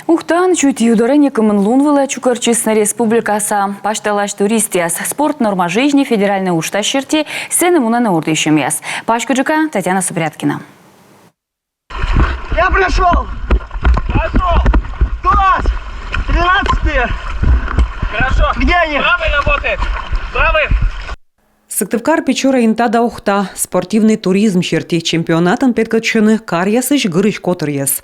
Ухтан чуть юдорение Каменлунвела Чукарчисна республикаса. Пашталаш туристиас. Спорт, норма жизни, федеральная ушта черти. Сцены муна на урты еще мяс. Пашка Татьяна Супряткина. Я пришел! Пошел! Класс! 13-е! Хорошо! Где они? Правый работает! Правый! Сыктывкар Печора интада ухта. Спортивный туризм черти чемпионатом Петкачыны Карьясыч Гырыч Которьес.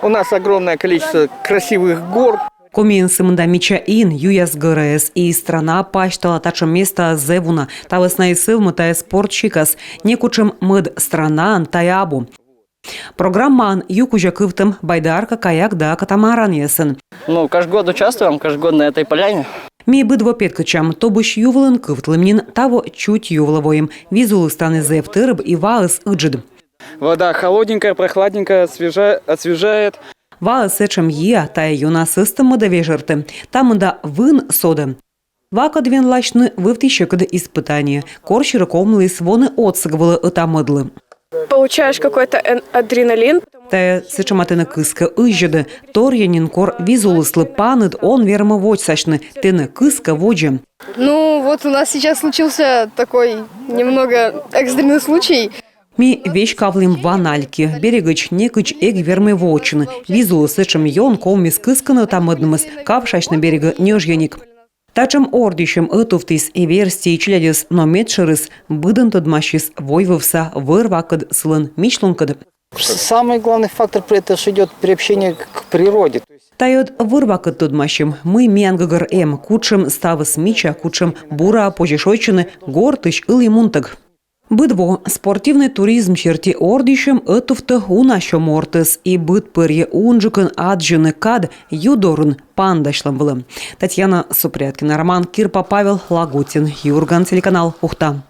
У нас огромное количество красивых гор. Комин сымында мича ин юяс ГРС и страна паштала тачем место зевуна. Тавесна и сывмы тая спортчикас. Некучем мыд страна таябу. Программан юкужа кывтым байдарка каяк да катамаран есен. Каждый год участвуем, каждый год на этой поляне. Ми быдво петкачам, то быш ювлын кывтлымнин, того чуть ювловоем. Визулы страны зевтырб и ваыс ыджид. Вода холодненькая, прохладненькая, освежает. Ваыс эчем е, тая юна сыстым мыда вежерты. Там да вын сода. Вака двен лачны вывтищекады испытания. Корщеры комлы своны отсыгвалы этамыдлы. Получаешь какой-то адреналин. Тая сычаматына кыска ыжжыды. Торьянин кор визулыслы паныд он верма водсачны. Тыны кыска воджи. Вот у нас сейчас случился такой немного экстренный случай. Ми вещь кавлим ванальки. Берегыч некыч эг вермы вочыны. Визулы сычам йон коммис кысканы тамыднымыз. Кавшачны берега нежьяник. Тачем ордищем ытуфтис и версти челядис, но медшерыс быдын тадмащис войвывса вырвакад слын мичлункад. Самый главный фактор при этом идет приобщение к природе. Тает вырвакад тадмащим. Мы миангагар кучем ставыс мича, кучем бура пожешойчины гортыш ил имунтаг. Быдво спортивный туризм черти ордищем ытуфты унащом ортыс и быд пырье унжыкын аджыны кад юдорын пандашлам было. Татьяна Супряткина, Роман Кирпа, Павел Лагутин, Юрган, телеканал Ухта.